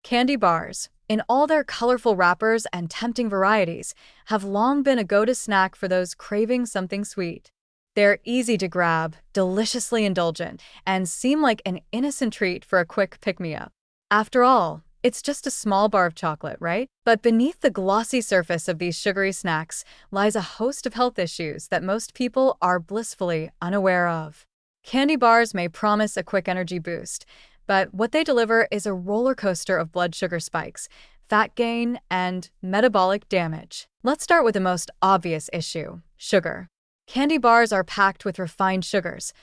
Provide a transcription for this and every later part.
Candy bars, in all their colorful wrappers and tempting varieties, have long been a go-to snack for those craving something sweet. They're easy to grab, deliciously indulgent, and seem like an innocent treat for a quick pick-me-up. After all, it's just a small bar of chocolate, right? But beneath the glossy surface of these sugary snacks lies a host of health issues that most people are blissfully unaware of. Candy bars may promise a quick energy boost, but what they deliver is a roller coaster of blood sugar spikes, fat gain, and metabolic damage. Let's start with the most obvious issue: sugar. Candy bars are packed with refined sugars,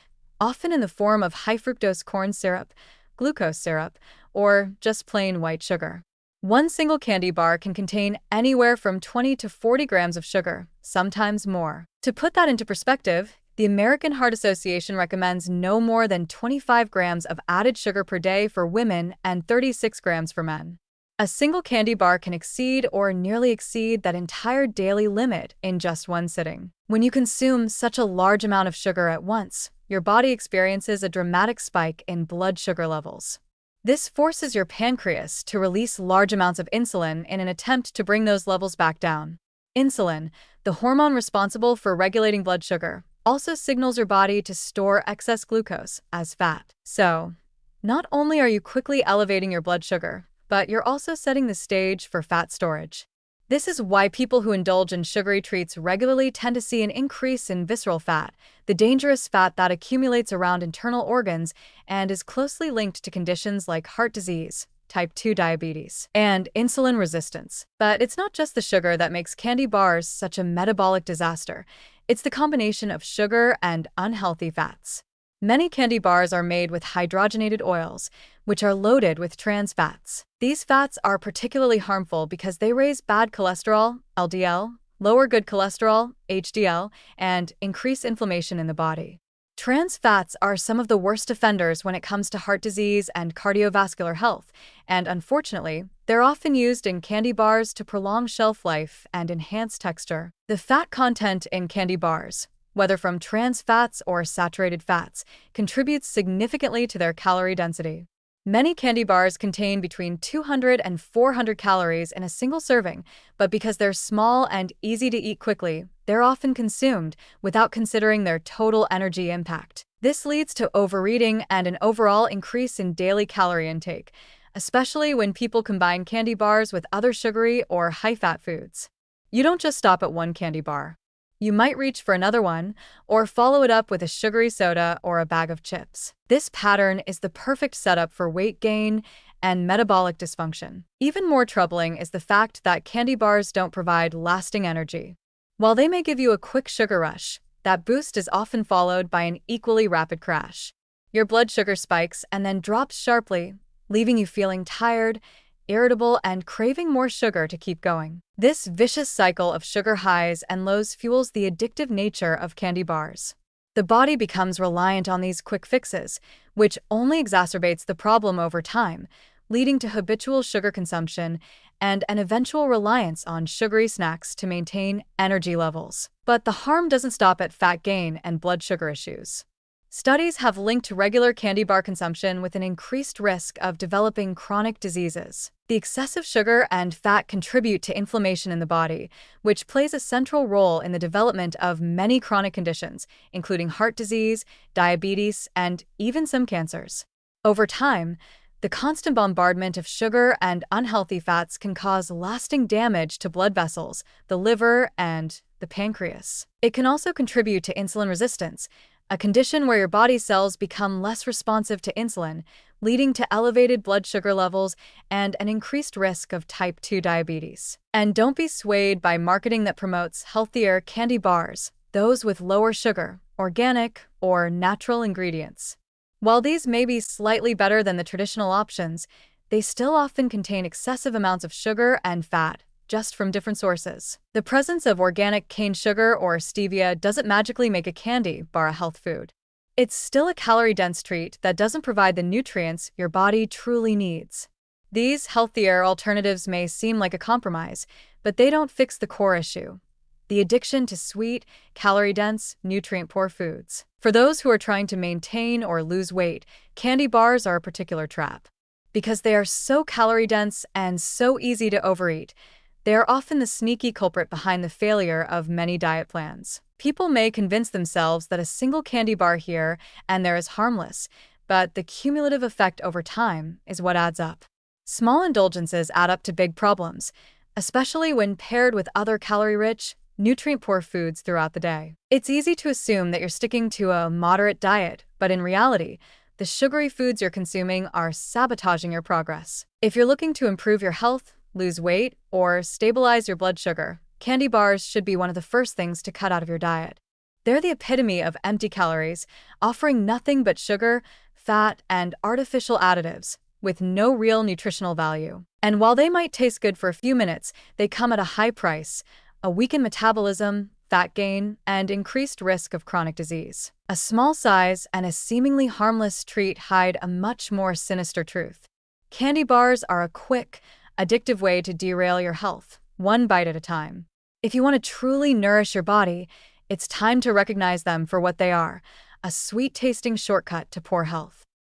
often in the form of high-fructose corn syrup, glucose syrup, or just plain white sugar. One single candy bar can contain anywhere from 20 to 40 grams of sugar, sometimes more. To put that into perspective, the American Heart Association recommends no more than 25 grams of added sugar per day for women and 36 grams for men. A single candy bar can exceed or nearly exceed that entire daily limit in just one sitting. When you consume such a large amount of sugar at once, your body experiences a dramatic spike in blood sugar levels. This forces your pancreas to release large amounts of insulin in an attempt to bring those levels back down. Insulin, the hormone responsible for regulating blood sugar, also signals your body to store excess glucose as fat. So, not only are you quickly elevating your blood sugar, but you're also setting the stage for fat storage. This is why people who indulge in sugary treats regularly tend to see an increase in visceral fat, the dangerous fat that accumulates around internal organs and is closely linked to conditions like heart disease, type 2 diabetes, and insulin resistance. But it's not just the sugar that makes candy bars such a metabolic disaster. It's the combination of sugar and unhealthy fats. Many candy bars are made with hydrogenated oils, which are loaded with trans fats. These fats are particularly harmful because they raise bad cholesterol, LDL, lower good cholesterol, HDL, and increase inflammation in the body. Trans fats are some of the worst offenders when it comes to heart disease and cardiovascular health, and unfortunately, they're often used in candy bars to prolong shelf life and enhance texture. The fat content in candy bars, whether from trans fats or saturated fats, contributes significantly to their calorie density. Many candy bars contain between 200 and 400 calories in a single serving, but because they're small and easy to eat quickly, they're often consumed without considering their total energy impact. This leads to overeating and an overall increase in daily calorie intake, especially when people combine candy bars with other sugary or high-fat foods. You don't just stop at one candy bar. You might reach for another one, or follow it up with a sugary soda or a bag of chips. This pattern is the perfect setup for weight gain and metabolic dysfunction. Even more troubling is the fact that candy bars don't provide lasting energy. While they may give you a quick sugar rush, that boost is often followed by an equally rapid crash. Your blood sugar spikes and then drops sharply, leaving you feeling tired, irritable, and craving more sugar to keep going. This vicious cycle of sugar highs and lows fuels the addictive nature of candy bars. The body becomes reliant on these quick fixes, which only exacerbates the problem over time, leading to habitual sugar consumption and an eventual reliance on sugary snacks to maintain energy levels. But the harm doesn't stop at fat gain and blood sugar issues. Studies have linked regular candy bar consumption with an increased risk of developing chronic diseases. The excessive sugar and fat contribute to inflammation in the body, which plays a central role in the development of many chronic conditions, including heart disease, diabetes, and even some cancers. Over time, the constant bombardment of sugar and unhealthy fats can cause lasting damage to blood vessels, the liver, and the pancreas. It can also contribute to insulin resistance, a condition where your body cells become less responsive to insulin, leading to elevated blood sugar levels and an increased risk of type 2 diabetes. And don't be swayed by marketing that promotes healthier candy bars, those with lower sugar, organic, or natural ingredients. While these may be slightly better than the traditional options, they still often contain excessive amounts of sugar and fat, just from different sources. The presence of organic cane sugar or stevia doesn't magically make a candy bar a health food. It's still a calorie-dense treat that doesn't provide the nutrients your body truly needs. These healthier alternatives may seem like a compromise, but they don't fix the core issue: the addiction to sweet, calorie-dense, nutrient-poor foods. For those who are trying to maintain or lose weight, candy bars are a particular trap. Because they are so calorie-dense and so easy to overeat, they are often the sneaky culprit behind the failure of many diet plans. People may convince themselves that a single candy bar here and there is harmless, but the cumulative effect over time is what adds up. Small indulgences add up to big problems, especially when paired with other calorie-rich, nutrient-poor foods throughout the day. It's easy to assume that you're sticking to a moderate diet, but in reality, the sugary foods you're consuming are sabotaging your progress. If you're looking to improve your health, lose weight, or stabilize your blood sugar, candy bars should be one of the first things to cut out of your diet. They're the epitome of empty calories, offering nothing but sugar, fat, and artificial additives, with no real nutritional value. And while they might taste good for a few minutes, they come at a high price: a weakened metabolism, fat gain, and increased risk of chronic disease. A small size and a seemingly harmless treat hide a much more sinister truth. Candy bars are a quick, addictive way to derail your health, one bite at a time. If you want to truly nourish your body, it's time to recognize them for what they are: a sweet-tasting shortcut to poor health.